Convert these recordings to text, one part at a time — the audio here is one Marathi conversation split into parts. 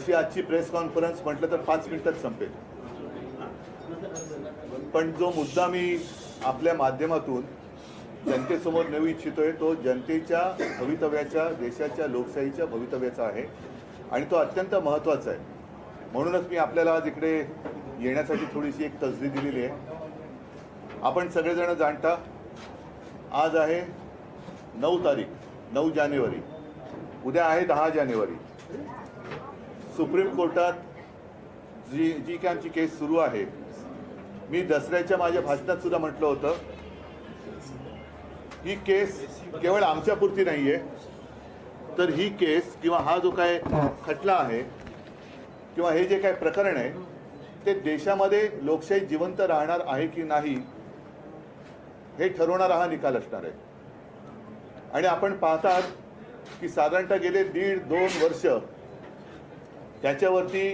तशी आजची प्रेस कॉन्फरन्स म्हटलं तर 5 मिनिटात संपेल, पण जो मुद्दा मी आपल्या माध्यमातून जनतेसमोर नेऊ इच्छितोय तो जनतेच्या भवितव्याच्या, देशाच्या लोकशाहीच्या भवितव्याचा आहे आणि तो अत्यंत महत्त्वाचा आहे. म्हणूनच मी आपल्याला आज इकडे येण्यासाठी थोडीशी एक तसदी दिलेली आहे. आपण सगळेजण जाणता, आज आहे 9 तारीख, 9 जानेवारी. उद्या आहे 10 जानेवारी. सुप्रीम कोर्टात जी काय आमची केस सुरू आहे, मी दसऱ्याच्या माझ्या भाषणात सुद्धा म्हटलं होतं, ही केस केवळ आमच्यापुरती नाही आहे, तर ही केस किंवा हा जो काय खटला आहे किंवा हे जे काय प्रकरण आहे ते देशामध्ये लोकशाही जिवंत राहणार आहे की नाही हे ठरवणारा हा निकाल असणार आहे. आणि आपण पाहतात की साधारणतः गेले 1.5-2 वर्ष त्याच्यावरती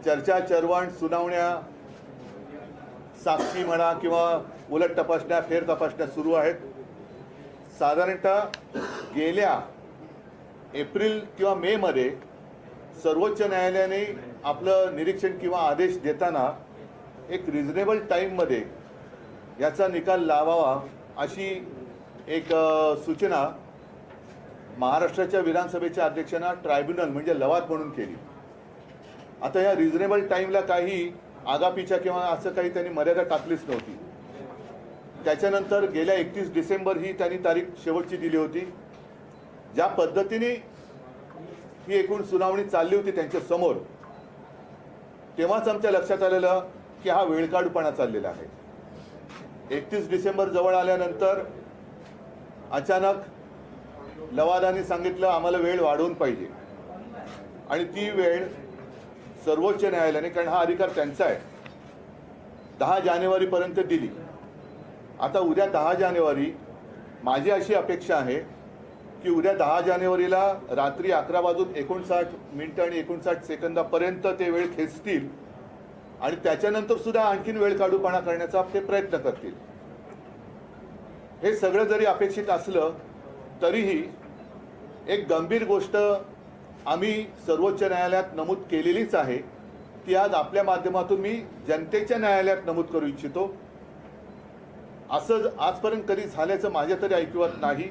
चर्चा, चर्वण, सुनावण्या, साक्षी म्हणा किंवा उलट तपासण्या, फेर तपासण्या सुरू आहेत. साधारणतः गेल्या एप्रिल किंवा मे मध्ये सर्वोच्च न्यायालयाने आपलं निरीक्षण किंवा आदेश देताना एक रिझनेबल टाईममध्ये याचा निकाल लावावा अशी एक सूचना महाराष्ट्राच्या विधानसभेच्या अध्यक्षांना ट्रायब्युनल म्हणजे लवाद म्हणून केली. आता या रिझनेबल टाईमला काही आगापीच्या किंवा असं काही त्यांनी मर्यादा टाकलीच नव्हती. त्याच्यानंतर गेल्या 31 डिसेंबर ही त्यांनी तारीख शेवटची दिली होती. ज्या पद्धतीने ही एकूण सुनावणी चालली होती त्यांच्या समोर, तेव्हाच आमच्या लक्षात आलेलं की हा वेळकाढूपणा चाललेला आहे. 31 डिसेंबर जवळ आल्यानंतर अचानक लवादाने सांगितलं आम्हाला वेळ वाढवून पाहिजे आणि ती वेळ सर्वोच्च न्यायालयाने, कारण हा अधिकार त्यांचा आहे, 10 जानेवारीपर्यंत दिली. आता उद्या 10 जानेवारी, माझी अशी अपेक्षा आहे की उद्या 10 जानेवारीला रात्री 11:59 आणि 59 सेकंदापर्यंत ते वेळ खेचतील आणि त्याच्यानंतर सुद्धा आणखीन वेळ काढूपणा करण्याचा ते प्रयत्न करतील. हे सगळं जरी अपेक्षित असलं तरीही एक गंभीर गोष्ट आम्ही सर्वोच्च न्यायालयात नमूद केलेलीच आहे, ती आज आपल्या माध्यमातून मी जनतेच्या न्यायालयात नमूद करू इच्छितो. असं आजपर्यंत कधी झाल्याचं माझ्या तरी ऐकिवात नाही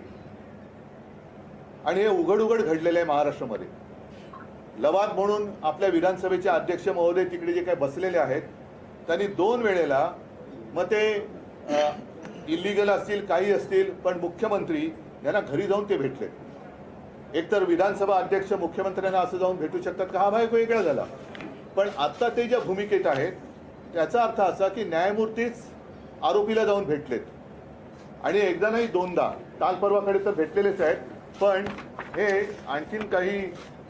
आणि हे उघड उघड घडलेलं आहे महाराष्ट्रामध्ये. लवाद म्हणून आपल्या विधानसभेचे अध्यक्ष महोदय तिकडे जे काही बसलेले आहेत त्यांनी 2 वेळेला, मग ते इलिगल असतील काही असतील, पण मुख्यमंत्री यांना घरी जाऊन ते भेटले. एकतर विधानसभा अध्यक्ष मुख्यमंत्र्यांना असं जाऊन भेटू शकतात का, हा भाग वेगळा झाला. पण आत्ता ते ज्या भूमिकेत आहेत त्याचा अर्थ असा की न्यायमूर्तीच आरोपीला जाऊन भेटलेत आणि एकदा नाही 2दा, काल परवाकडे तर भेटलेलेच आहेत. पण हे आणखीन काही,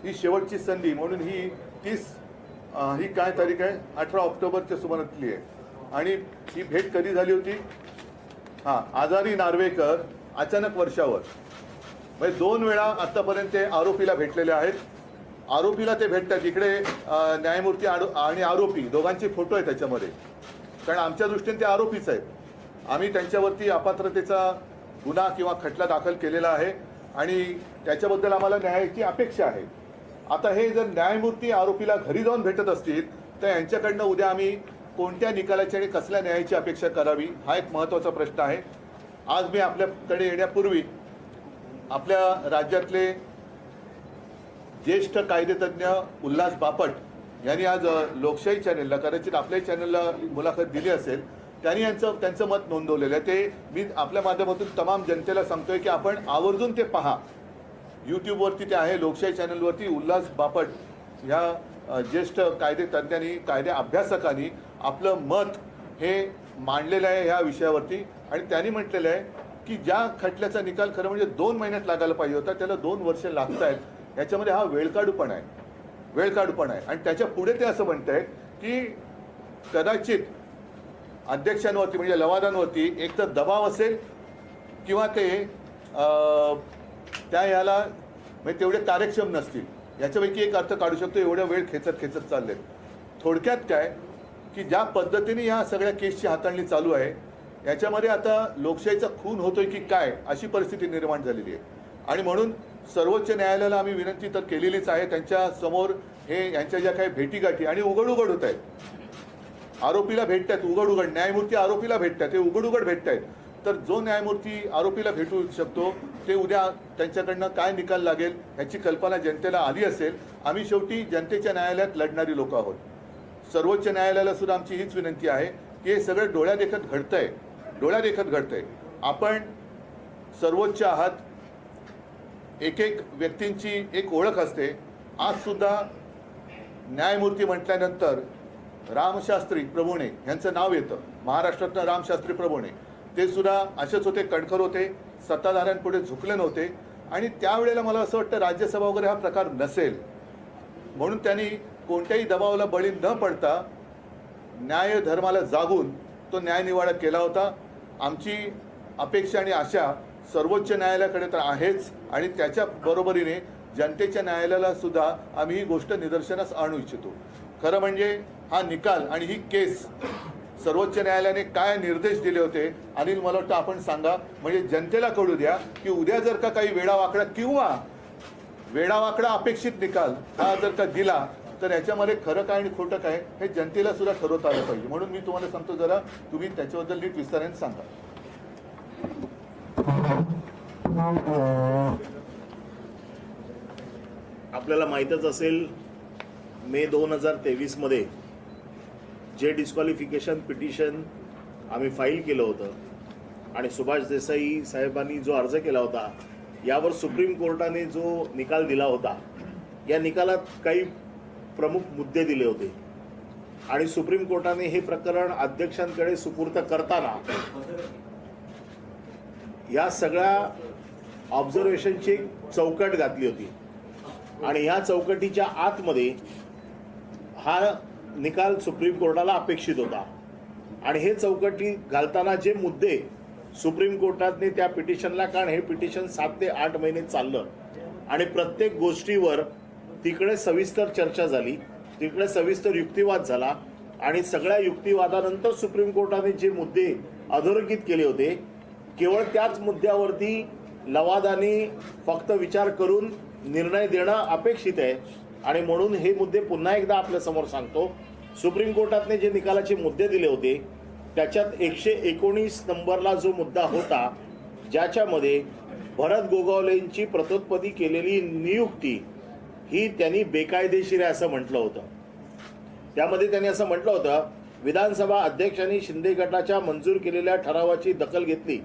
ही शेवटची संधी म्हणून ही ही काय तारीख आहे, 18 ऑक्टोबरच्या सुमारातली आहे. आणि ही भेट कधी झाली होती, आजारी नार्वेकर अचानक वर्षावर, म्हणजे 2 वेळा आतापर्यंत ते आरोपीला भेटलेले आहेत. आरोपीला ते भेटतात इकडे, न्यायमूर्ती आणि आरोपी दोघांचे फोटो आहेत त्याच्यामध्ये, कारण आमच्या दृष्टीने ते आरोपीच आहेत. आम्ही त्यांच्यावरती अपात्रतेचा गुन्हा किंवा खटला दाखल केलेला आहे आणि त्याच्याबद्दल आम्हाला न्यायाची अपेक्षा आहे. आता हे जर न्यायमूर्ती आरोपीला घरी जाऊन भेटत असतील तर यांच्याकडनं उद्या आम्ही कोणत्या निकालाची आणि कसल्या न्यायाची अपेक्षा करावी, हा एक महत्त्वाचा प्रश्न आहे. आज मी आपल्याकडे येण्यापूर्वी आपल्या राज्यातले ज्येष्ठ कायदेतज्ञ उल्हास बापट यांनी आज लोकशाही चॅनेलला, कदाचित आपल्याही चॅनलला मुलाखत दिली असेल, त्यांनी त्यांचं मत नोंदवलेलं आहे. ते मी आपल्या माध्यमातून तमाम जनतेला सांगतोय की आपण आवर्जून ते पहा. यूट्यूबवरती ते आहे, लोकशाही चॅनलवरती उल्हास बापट ह्या ज्येष्ठ कायदेतज्ञांनी, कायदे अभ्यासकांनी आपलं मत हे मांडलेलं आहे ह्या विषयावरती. आणि त्यांनी म्हटलेलं आहे की ज्या खटल्याचा निकाल खरं म्हणजे 2 महिन्यात लागायला पाहिजे होता त्याला 2 वर्ष लागत आहेत. याच्यामध्ये हा वेळकाढूपणा आहे. आणि त्याच्या पुढे ते असं म्हणत आहेत की कदाचित अध्यक्षांवरती म्हणजे लवादांवरती एक तर दबाव असेल किंवा ते त्या याला म्हणजे तेवढे कार्यक्षम नसतील. याच्यापैकी एक अर्थ काढू शकतो, एवढा वेळ खेचत चालले. थोडक्यात काय की ज्या पद्धतीने या सगळ्या केसची हाताळणी चालू आहे याच्यामध्ये आता लोकशाहीचा खून होतोय की काय अशी परिस्थिती निर्माण झालेली आहे. आणि म्हणून सर्वोच्च न्यायालयाला आम्ही विनंती तर केलेलीच आहे, त्यांच्या समोर हे यांच्या ज्या काही भेटीगाठी आणि उघड होत आहेत, आरोपीला भेटतात उघड, न्यायमूर्ती आरोपीला भेटतात, ते उघड भेटत आहेत. तर जो न्यायमूर्ती आरोपीला भेटू शकतो ते उद्या त्यांच्याकडनं काय निकाल लागेल ह्याची कल्पना जनतेला आली असेल. आम्ही शेवटी जनतेच्या न्यायालयात लढणारी लोक आहोत. सर्वोच्च न्यायालयाला सुद्धा आमची हीच विनंती आहे की हे सगळं डोळ्यादेखत घडतंय. आपण सर्वोच्च आहात, एक व्यक्तींची एक ओळख असते. आज सुद्धा न्यायमूर्ती म्हटल्यानंतर रामशास्त्री प्रभुणे यांचं नाव येतं. महाराष्ट्रातनं रामशास्त्री प्रभुणे ते सुद्धा असेच होते, कणखर होते, सत्ताधाऱ्यांपुढे झुकले नव्हते. आणि त्यावेळेला मला असं वाटतं राज्यसभा वगैरे हा प्रकार नसेल म्हणून त्यांनी कोणत्याही दबावाला बळी न पडता न्याय धर्माला जागून तो न्यायनिवाडा केला होता. आमची अपेक्षा आणि आशा सर्वोच्च न्यायालयाकडे तर आहेच आणि त्याच्या बरोबरीने जनतेच्या न्यायालयाला सुद्धा आम्ही ही गोष्ट निदर्शनास आणू इच्छितो. खरं म्हणजे हा निकाल आणि ही केस सर्वोच्च न्यायालयाने काय निर्देश दिले होते अनिल, मला वाटतं आपण सांगा, म्हणजे जनतेला कळू द्या की उद्या जर का काही वेडावाकडा अपेक्षित निकाल हा जर का दिला तर याच्यामध्ये खरं काय आणि खोटं काय हे जनतेला सुद्धा ठरवता आलं पाहिजे. म्हणून मी तुम्हाला सांगतो, जरा तुम्ही त्याच्याबद्दल नीट विस्ताराने सांगा. आपल्याला माहीतच असेल, मे 2023 मध्ये जे डिस्क्वालिफिकेशन पिटिशन आम्ही फाईल केलं होतं आणि सुभाष देसाई साहेबांनी जो अर्ज केला होता यावर सुप्रीम कोर्टाने जो निकाल दिला होता, या निकालात काही प्रमुख मुद्दे दिले होते आणि सुप्रीम कोर्टाने हे प्रकरण अध्यक्षांकडे सुपूर्द करताना या सगळ्या ऑब्झर्वेशनची एक चौकट घातली होती आणि ह्या चौकटीच्या आतमध्ये हा निकाल सुप्रीम कोर्टाला अपेक्षित होता. आणि हे चौकटी घालताना जे मुद्दे सुप्रीम कोर्टाने त्या पिटिशनला, कारण हे पिटिशन 7 ते 8 महिने चाललं आणि प्रत्येक गोष्टीवर तिकडे सविस्तर चर्चा झाली, तिकडे सविस्तर युक्तिवाद झाला आणि सगळ्या युक्तिवादानंतर सुप्रीम कोर्टाने जे मुद्दे अधोरेखित केले होते केवळ त्याच मुद्द्यावरती लवादाने फक्त विचार करून निर्णय देणं अपेक्षित आहे. आणि म्हणून हे मुद्दे पुन्हा एकदा आपल्या समोर सांगतो. सुप्रीम कोर्टाने जे निकालाचे मुद्दे दिले होते त्याच्यात 119 नंबरला जो मुद्दा होता ज्याच्यामध्ये भरत गोगावलेंची प्रतोत्पत्ती केलेली नियुक्ती ही त्यांनी बेकायदेशीर आहे असं म्हटलं होतं. त्यामध्ये त्यांनी असं म्हटलं होतं, विधानसभा अध्यक्षांनी शिंदे गटाच्या मंजूर केलेल्या ठरावाची दखल घेतली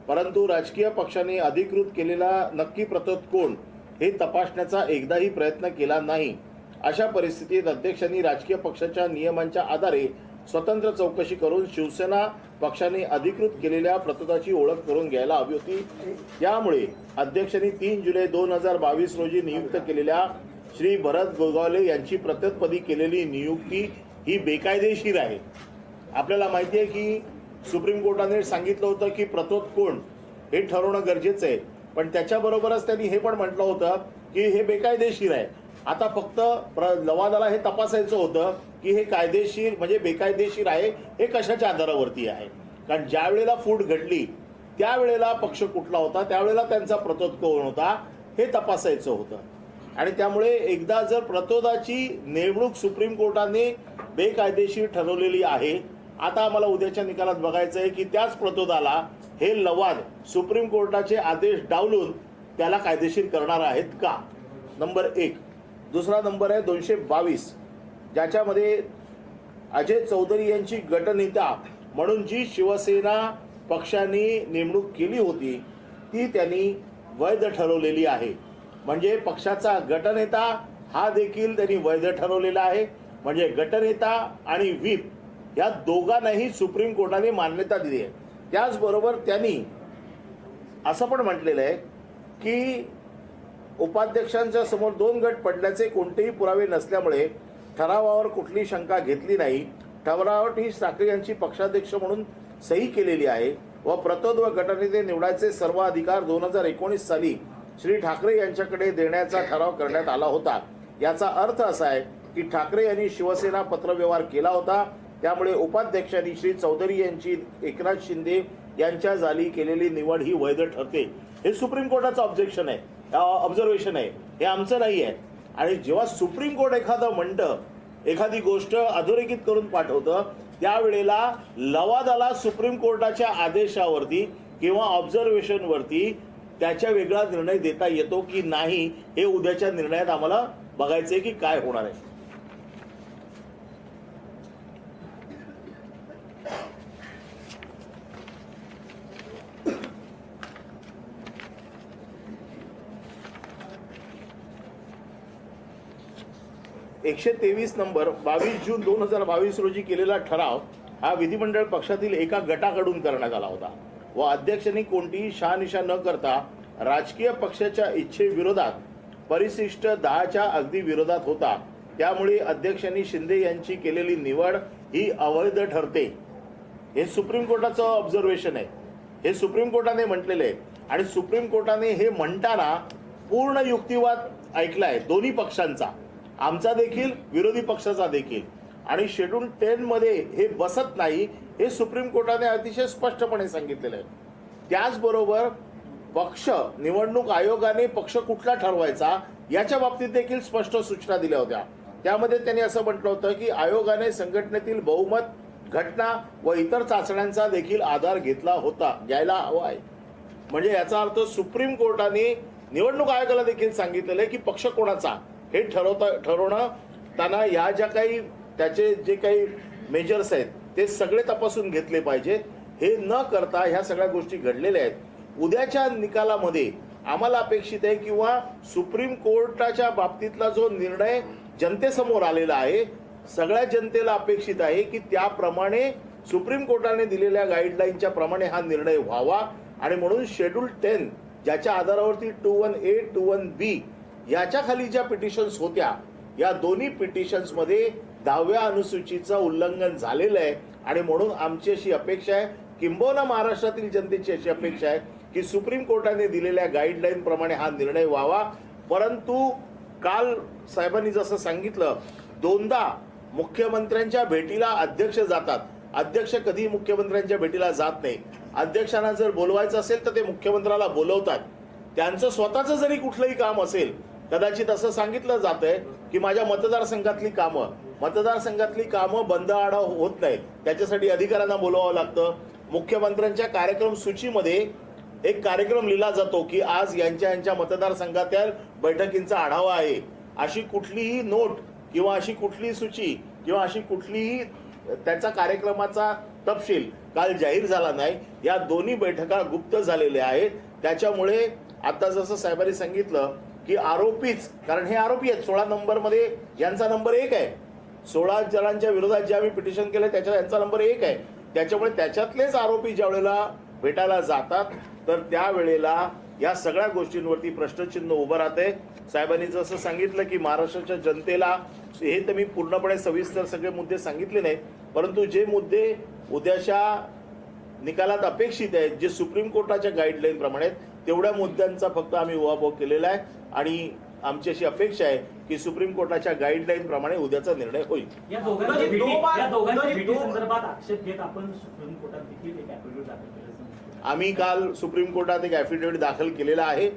परंतु राजकीय पक्षाने अधिकृत केलेला नक्की प्रतोद कोण हे तपासण्याचा एकदाही प्रयत्न केला नाही. अशा परिस्थितीत अध्यक्षांनी राजकीय पक्षाच्या नियमांच्या आधारे स्वतंत्र चौकशी करून शिवसेना पक्षाने अधिकृत केलेल्या प्रतोदाची ओळख करून घ्यायला हवी होती. त्यामुळे अध्यक्षांनी 3 जुलै 2022 रोजी नियुक्त केलेल्या श्री भरत गोगावले यांची प्रतोत्पत्ती केलेली नियुक्ती ही बेकायदेशीर आहे. आपल्याला माहिती आहे की सुप्रीम कोर्टाने सांगितलं होतं की प्रतोद कोण हे ठरवणं गरजेचं आहे, पण त्याच्याबरोबरच त्यांनी हे पण म्हटलं होतं की हे बेकायदेशीर आहे. आता फक्त लवादाला हे तपासायचं होतं की हे कायदेशीर म्हणजे बेकायदेशीर आहे हे कशाच्या आधारावरती आहे. कारण ज्या वेळेला फूट घडली त्यावेळेला पक्ष कुठला होता, त्यावेळेला त्यांचा प्रतोद कोण होता हे तपासायचं होतं. आणि त्यामुळे एकदा जर प्रतोदाची नेमणूक सुप्रीम कोर्टाने बेकायदेशीर ठरवलेली आहे, आता आम्हाला उद्याच्या निकालात बघायचं आहे की त्याच प्रतोदाला हे लवाद सुप्रीम कोर्टाचे आदेश डावलून त्याला कायदेशीर करणार आहेत का. नंबर 1. दुसरा नंबर आहे 222, ज्याच्यामध्ये अजय चौधरी यांची गटनेता म्हणून जी शिवसेना पक्षाने नेमणूक केली होती ती त्यांनी वैध ठरवलेली आहे. म्हणजे पक्षाचा गटनेता हा देखील त्यांनी वैध ठरवलेला आहे. म्हणजे गटनेता आणि व्हीप या दोघांनाही सुप्रीम कोर्टाने मान्यता दिली आहे. त्याचबरोबर त्यांनी असं पण म्हटलेलं आहे की उपाध्यक्षांच्या समोर 2 गट पडल्याचे कोणतेही पुरावे नसल्यामुळे ठरावावर कुठली शंका घेतली नाही. ठरावावर ही ठाकरे यांची पक्षाध्यक्ष म्हणून सही केलेली आहे व प्रतोद व गटनेते निवडायचे सर्व अधिकार 2019 साली श्री ठाकरे यांच्याकडे देण्याचा ठराव करण्यात आला होता. याचा अर्थ असा आहे की ठाकरे यांनी शिवसेना पत्रव्यवहार केला होता. त्यामुळे उपाध्यक्षांनी श्री चौधरी यांची एकनाथ शिंदे यांच्या जाली केलेली निवड ही वैध ठरते. हे सुप्रीम कोर्टाचं ऑब्जेक्शन आहे, ऑब्झर्वेशन आहे, हे आमचं नाही आहे. आणि जेव्हा सुप्रीम कोर्ट एखादं म्हणतं, एखादी गोष्ट अधोरेखित करून पाठवतं, त्यावेळेला लवादाला सुप्रीम कोर्टाच्या आदेशावरती किंवा ऑब्झर्वेशनवरती त्याच्या वेगळा निर्णय देता येतो की नाही हे उद्याच्या निर्णयात आम्हाला बघायचंय की काय होणार आहे. एकशे 23 नंबर 22 जून 2022 रोजी केलेला ठराव हा विधिमंडळ पक्षातील एका गटाकडून करण्यात आला होता व अध्यक्षांनी कोणतीही शहानिशा न करता राजकीय पक्षाच्या इच्छेविरोधात परिशिष्ट 10च्या अगदी विरोधात होता. त्यामुळे अध्यक्षांनी शिंदे यांची केलेली निवड ही अवैध ठरते. हे सुप्रीम कोर्टाचं ऑब्झर्वेशन आहे. हे सुप्रीम कोर्टाने म्हटलेलं आहे आणि सुप्रीम कोर्टाने हे म्हणताना पूर्ण युक्तिवाद ऐकलाय दोन्ही पक्षांचा, आमचा देखील विरोधी पक्षाचा देखील. आणि शेड्यूल 10 मध्ये हे बसत नाही हे सुप्रीम कोर्टाने अतिशय स्पष्टपणे सांगितलेलं आहे. त्याचबरोबर पक्ष निवडणूक आयोगाने पक्ष कुठला ठरवायचा याच्या बाबतीत देखील स्पष्ट सूचना दिल्या होत्या. त्यामध्ये त्यांनी असं म्हटलं होतं की आयोगाने संघटनेतील बहुमत, घटना व इतर चाचण्यांचा देखील आधार घ्यायला हवा आहे. म्हणजे याचा अर्थ सुप्रीम कोर्टाने निवडणूक आयोगाला देखील सांगितलेलं आहे की पक्ष कोणाचा हे ठरवणं त्यांना या ज्या काही त्याचे जे काही मेजर्स आहेत ते सगळे तपासून घेतले पाहिजेत. हे न करता ह्या सगळ्या गोष्टी घडलेल्या आहेत. उद्याच्या निकालामध्ये आम्हाला अपेक्षित आहे किंवा सुप्रीम कोर्टाच्या बाबतीतला जो निर्णय जनतेसमोर आलेला आहे, सगळ्या जनतेला अपेक्षित आहे की त्याप्रमाणे सुप्रीम कोर्टाने दिलेल्या गाईडलाईनच्या प्रमाणे हा निर्णय व्हावा. आणि म्हणून शेड्यूल 10 ज्याच्या आधारावरती 21A 21B याच्या खाली ज्या पिटिशन्स होत्या, या दोन्ही पिटिशन्स मध्ये 10व्या अनुसूचीचं उल्लंघन झालेलं आहे. आणि म्हणून आमची अशी अपेक्षा आहे, किंबहुना महाराष्ट्रातील जनतेची अशी अपेक्षा आहे की सुप्रीम कोर्टाने दिलेल्या गाईडलाईन प्रमाणे हा निर्णय व्हावा. परंतु काल साहेबांनी जसं सांगितलं, दोनदा मुख्यमंत्र्यांच्या भेटीला अध्यक्ष जातात. अध्यक्ष कधी मुख्यमंत्र्यांच्या भेटीला जात नाही. अध्यक्षांना जर बोलवायचं असेल तर ते मुख्यमंत्र्याला बोलवतात. त्यांचं स्वतःचं जरी कुठलंही काम असेल, कदाचित असं सांगितलं जातंय की माझ्या मतदारसंघातली कामं बंद आडा होत नाहीत, त्याच्यासाठी अधिकाऱ्यांना बोलवावं लागतं. मुख्यमंत्र्यांच्या कार्यक्रम सूचीमध्ये एक कार्यक्रम लिहिला जातो की आज यांच्या मतदारसंघातील बैठकींचा आढावा आहे. अशी कुठलीही नोट किंवा अशी कुठलीही सूची किंवा अशी कुठलीही त्याचा कार्यक्रमाचा तपशील काल जाहीर झाला नाही. या दोन्ही बैठका गुप्त झालेल्या आहेत. त्याच्यामुळे आता जसं साहेबांनी सांगितलं की आरोपीच, कारण हे आरोपी आहेत, 16 नंबर मध्ये यांचा नंबर 1 आहे. 16 जणांच्या विरोधात जे आम्ही पिटिशन केलं त्याच्यात यांचा नंबर 1 आहे. त्याच्यामुळे त्याच्यातलेच आरोपी ज्या वेळेला भेटायला जातात तर त्यावेळेला या सगळ्या गोष्टींवरती प्रश्नचिन्ह उभं राहते. साहेबांनी जसं सांगितलं की महाराष्ट्राच्या जनतेला हे तर मी पूर्णपणे सविस्तर सगळे मुद्दे सांगितले नाहीत, परंतु जे मुद्दे उद्याच्या निकालात अपेक्षित आहेत, जे सुप्रीम कोर्टाच्या गाईडलाईन प्रमाणे तेवढ्या मुद्द्यांचा फक्त आम्ही उहापोह केलेला आहे. आणि आमची अशी अपेक्षा आहे की सुप्रीम कोर्टाच्या गाईडलाईन प्रमाणे उद्याचा निर्णय होईल. या दोघांच्या भेटी संदर्भात आक्षेप घेत आपण सुप्रीम कोर्टात देखील एक ऍफिडेव्हिट दाखल केलं. आम्ही काल सुप्रीम कोर्टात एक ऍफिडेव्हिट दाखल केलेला आहे,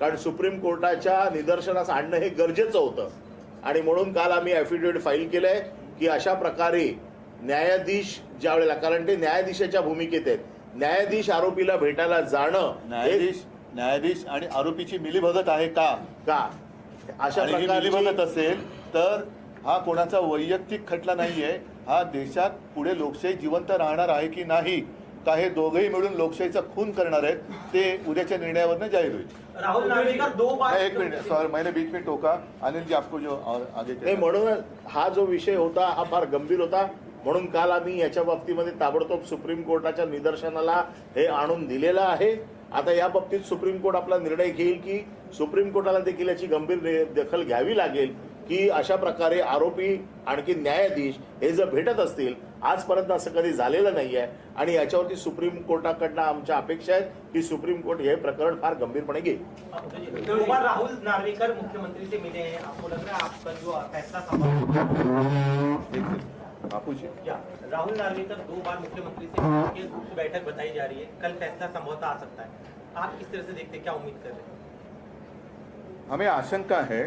कारण सुप्रीम कोर्टाच्या निदर्शनास आणणं हे गरजेचं होतं. आणि म्हणून काल आम्ही ऍफिडेव्हिट फाईल केलंय की अशा प्रकारे न्यायाधीश ज्या वेळेला, कारण ते न्यायाधीशाच्या भूमिकेत आहेत, न्यायाधीश आरोपीला भेटायला जाणं, न्यायाधीश आणि आरोपीची मिलीभगत आहे का अशा प्रकारे मिलीभगत असेल तर हा कोणाचा वैयक्तिक खटला नाहीये. हा देशात पुढे लोकशाही जिवंत राहणार आहे की नाही, का हे दोघेही मिळून लोकशाहीचा खून करणार आहेत, ते उद्याच्या निर्णयावरनं जाहीर होईल. राहुल नार्वेकर 2 बार, एक मिनिट सॉरी, मैंने बीच में टोका. अनिल जी आपको जो आगे नाही, म्हणून हा जो विषय होता हा फार गंभीर होता. म्हणून काल आम्ही याच्या बाबतीमध्ये ताबडतोब सुप्रीम कोर्टाच्या निदर्शनाला हे आणून दिलेलं आहे. आता या बाबतीत सुप्रीम कोर्ट आपला निर्णय घेईल की सुप्रीम कोर्टाला देखील याची गंभीर दखल घ्यावी लागेल की अशा प्रकारे आरोपी आणखी न्यायाधीश हे जर भेटत असतील, आजपर्यंत असं कधी झालेलं नाहीये. आणि याच्यावरती सुप्रीम कोर्टाकडनं आमच्या अपेक्षा आहेत की सुप्रीम कोर्ट हे प्रकरण फार गंभीरपणे घेईल. राहुल नार्वेकर मुख्यमंत्री से मिले हैं, आपको लग रहा है आपका जो फैसला राहुल नार्वेकर 2 बार मुख्यमंत्री से बैठक बताई जा रही है, कल फैसला संभवतः आ सकता है. आप किस तरह से देखते हैं, क्या उम्मीद कर रहे हैं? हमें आशंका है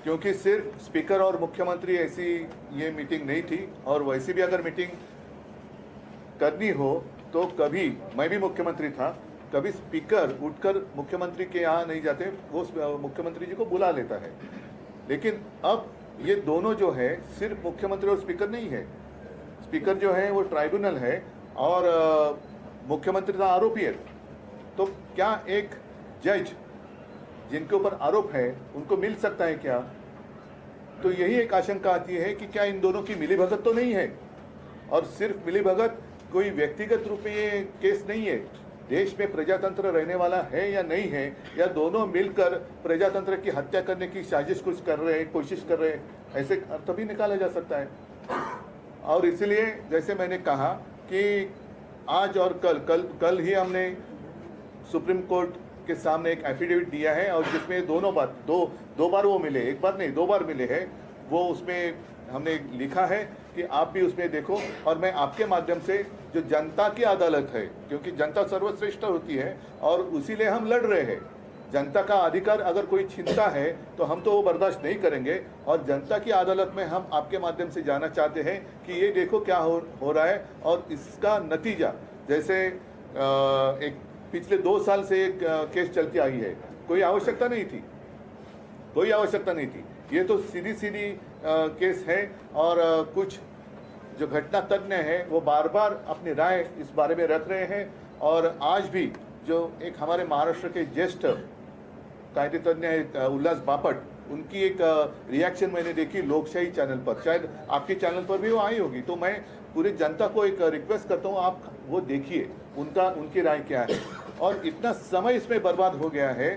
क्योंकि सिर्फ स्पीकर और मुख्यमंत्री ऐसी ये मीटिंग नहीं थी, और वैसी भी अगर मीटिंग करनी हो तो कभी, मैं भी मुख्यमंत्री था, कभी स्पीकर उठकर मुख्यमंत्री के यहाँ नहीं जाते, वो मुख्यमंत्री जी को बुला लेता है। लेकिन अब ये दोनों जो है सिर्फ मुख्यमंत्री और स्पीकर नहीं है, स्पीकर जो है वो ट्राइब्यूनल है और मुख्यमंत्री का आरोपी है। तो क्या एक जज जिनके ऊपर आरोप है उनको मिल सकता है क्या? तो यही एक आशंका आती है कि क्या इन दोनों की मिलीभगत तो नहीं है, और सिर्फ मिलीभगत कोई व्यक्तिगत रूप में ये केस नहीं है, देश में प्रजातंत्र रहने वाला है या नहीं है, या दोनों मिलकर प्रजातंत्र की हत्या करने की साजिश कुछ कर रहे हैं, कोशिश कर रहे हैं, ऐसे अर्थ भी निकाला जा सकता है। और इसलिए जैसे मैंने कहा कि आज और कल ही हमने सुप्रीम कोर्ट के सामने एक एफिडेविट दिया है, और जिसमें दोनों बार दो बार वो मिले, एक बार नहीं 2 बार मिले हैं। वो उसमें हमने लिखा है कि आप भी उसमें देखो, और मैं आपके माध्यम से जो जनता की अदालत है, क्योंकि जनता सर्वश्रेष्ठ होती है और उसीलिए हम लड़ रहे हैं, जनता का अधिकार अगर कोई छीनता है तो हम तो वो बर्दाश्त नहीं करेंगे, और जनता की अदालत में हम आपके माध्यम से जाना चाहते हैं कि ये देखो क्या हो रहा है, और इसका नतीजा जैसे एक पिछले 2 साल से एक केस चलती आई है, कोई आवश्यकता नहीं थी, कोई आवश्यकता नहीं थी। ये तो सीधी केस है, और कुछ जो घटना तज्ञ हैं वो बार बार अपनी राय इस बारे में रख रहे हैं। और आज भी जो एक हमारे महाराष्ट्र के ज्येष्ठ कायदे तज्ञ है उल्लास बापट, उनकी एक रिएक्शन मैंने देखी लोकशाही चैनल पर, शायद आपके चैनल पर भी वो आई होगी। तो मैं पूरी जनता को एक रिक्वेस्ट करता हूँ, आप वो देखिए उनकी राय क्या है। और इतना समय इसमें बर्बाद हो गया है,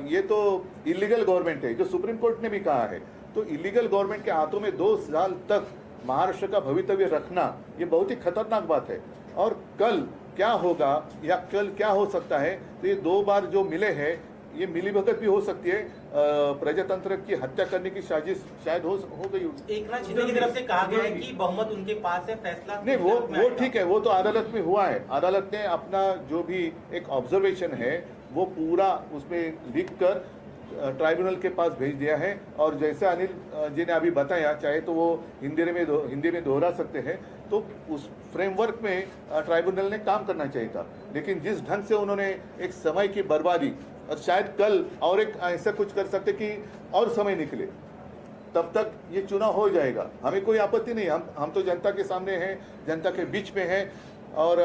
ये तो इलीगल गवर्नमेंट है, जो सुप्रीम कोर्ट ने भी कहा है। तो इलीगल गवर्नमेंट के हाथों में 2 साल तक महाराष्ट्र का भवितव्य रखना, ये बहुत ही खतरनाक बात है। और कल क्या होगा या कल क्या हो सकता है, तो ये 2 बार जो मिले हैं, ये मिलीभगत भी हो सकती है, प्रजातंत्र की हत्या करने की साजिश शायद हो गई। एक नाथ शिंदे की तरफ से कहा गया है कि बहुमत उनके पास है, फैसला नहीं, वो ठीक है, वो तो अदालत में हुआ है। अदालत ने अपना जो भी एक ऑब्जर्वेशन है वो पूरा उसमें लिख कर ट्राइब्यूनल के पास भेज दिया है। और जैसे अनिल जी ने अभी बताया, चाहे तो वो हिंदी में दोहरा सकते हैं, तो उस फ्रेमवर्क में ट्राइब्यूनल ने काम करना चाहिए था। लेकिन जिस ढंग से उन्होंने एक समय की बर्बादी, और शायद कल और एक ऐसा कुछ कर सकते कि और समय निकले, तब तक ये चुनाव हो जाएगा, हमें कोई आपत्ति नहीं। हम तो जनता के सामने हैं, जनता के बीच में हैं, और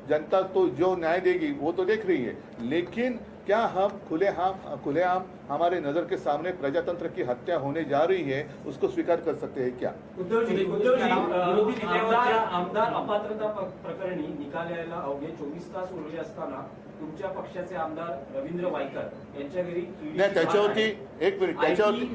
जनता तो जो न्याय देगी वो तो देख रही है। लेकिन क्या हम खुलेआम हमारे नजर के सामने प्रजातंत्र की हत्या होने जा रही है, उसको स्वीकार कर सकते हैं क्या? आमदार अपात्रता प्रकरणी निकाल यायला अवघे 24 तास उरले असताना तुमच्या पक्षाचे आमदार रवींद्र वायकर यांच्या घरी नाही, त्याच्यावरती एक मिनिट, त्याच्यावरती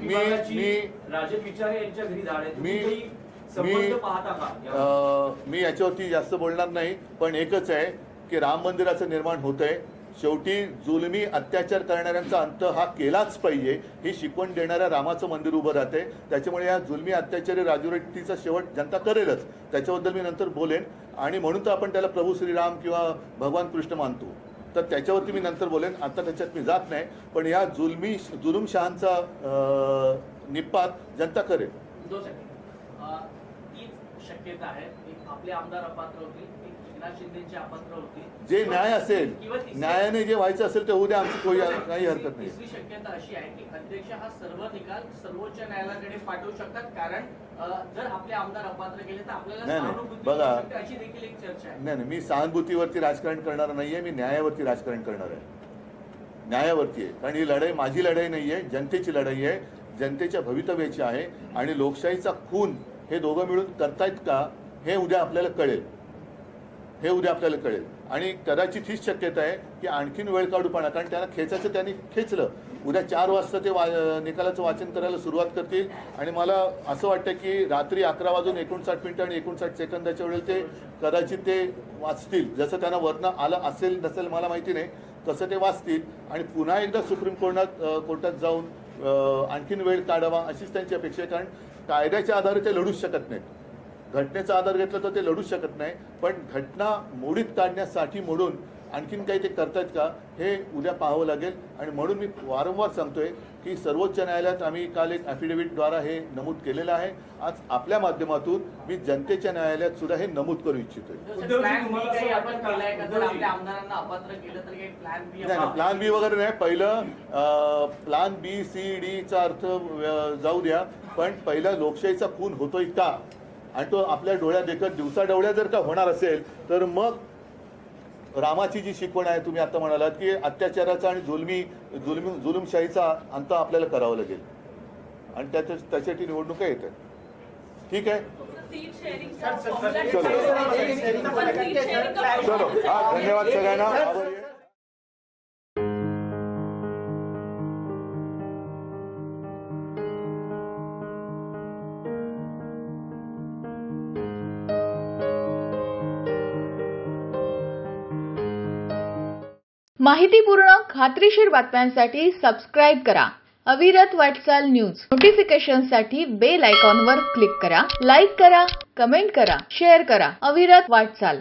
मी राजन विचारे यांच्या घरी धाड आहे, तुम्ही काही संबंध पाहता का? मी याच्यावरती जास्त बोलणार नाही, पण एकच आहे की राम मंदिराचं निर्माण होतंय, शेवटी जुलमी अत्याचार करणाऱ्यांचा अंत हा केलाच पाहिजे, ही शिकवण देणाऱ्या रामाचं मंदिर उभं राहते। त्याच्यामुळे या जुलमी अत्याचारी राजवटीचा शेवट जनता करेलच, त्याच्याबद्दल मी नंतर बोलेन। आणि म्हणून तर आपण त्याला प्रभू श्रीराम किंवा भगवान कृष्ण मानतो, तर त्याच्यावरती मी नंतर बोलेन, आता त्याच्यात मी जात नाही। पण या जुलूमशहांचा निपात जनता करेल। 2 सेकंड, तीच शक्यता आहे, एक आपले आमदार अपात्र होतील, एक एकनाथ शिंदेचे अपात्र होतील, जे न्याय असेल, न्यायाने जे व्हायचं असेल ते उद्या आमची काही हरकत नाही। तिसरी शक्यता अशी आहे की अध्यक्ष हा सर्व निकाल सर्वोच्च न्यायालयाकडे पाठवू शकतात, कारण जर आपले आमदार अपात्र केले तर आपल्याला सहानुभूती मिळू शकते, अशी देखील एक चर्चा आहे। नाही, मी सहानुभूतीवरती राजकारण करणार नाहीये, मी न्यायावरती राजकारण करणार आहे, न्यायावरती आहे। कारण ही लढाई माझी लढाई नाहीये, जनतेची लढाई आहे, जनतेच्या भवितव्याची आहे। आणि लोकशाहीचा खून हे दोघं मिळून करतायत का, हे उद्या आपल्याला कळेल, हे उद्या आपल्याला कळेल। आणि कदाचित हीच शक्यता आहे की आणखीन वेळ काढूपणा, कारण त्यांना खेचायचं त्यांनी खेचलं, उद्या 4 वाजता ते निकालाचं वाचन करायला सुरुवात करतील। आणि मला असं वाटतं की रात्री 11:59 आणि 59 सेकंदाच्या वेळेला ते कदाचित ते वाचतील, जसं त्यांना वर्ण आलं असेल नसेल मला माहिती नाही, तसं ते वाचतील आणि पुन्हा एकदा सुप्रीम कोर्टात जाऊन आणखीन वेळ काढावा अशीच त्यांची अपेक्षा आहे। कारण कायद्याच्या आधारे ते लढूच शकत नाहीत, घटनेचा आधार घेतला तर ते लढूच शकत नाही, पण घटना मोडीत काढण्यासाठी म्हणून आणखीन काही ते करतायत का हे उद्या पाहावं लागेल. आणि म्हणून मी वारंवार सांगतोय की सर्वोच्च न्यायालयात आम्ही काल एक ॲफिडेव्हिटद्वारा हे नमूद केलेलं आहे. आज आपल्या माध्यमातून मी जनतेच्या न्यायालयात सुद्धा हे नमूद करू इच्छितोय. प्लॅन बी काही आपण केलाय का? जर आपल्या आमदारांना अपात्र केलं तर काही प्लॅन बी नाही, प्लॅन बी वगैरे नाही. पहिलं प्लॅन बी सी डीचा अर्थ जाऊ द्या, पण पहिला लोकशाहीचा खून होतोय का आणि तो आपल्या डोळ्यात देखत दिवसाढवळ्या जर का होणार असेल तर मग रामाची जी शिकवण आहे, तुम्ही आता म्हणालात की अत्याचाराचा आणि जुलुमशाहीचा अंत आपल्याला करावा लागेल आणि त्यासाठी निवडणुका येत आहेत. ठीक आहे, चलो हा, धन्यवाद सगळ्यांना. आभारी आहे. माहितीपूर्ण खात्रीशीर बातम्यांसाठी सबस्क्राईब करा अविरत वाटचाल न्यूज. नोटिफिकेशनसाठी बेल आयकॉनवर क्लिक करा. लाईक करा, कमेंट करा, शेअर करा. अविरत वाटचाल.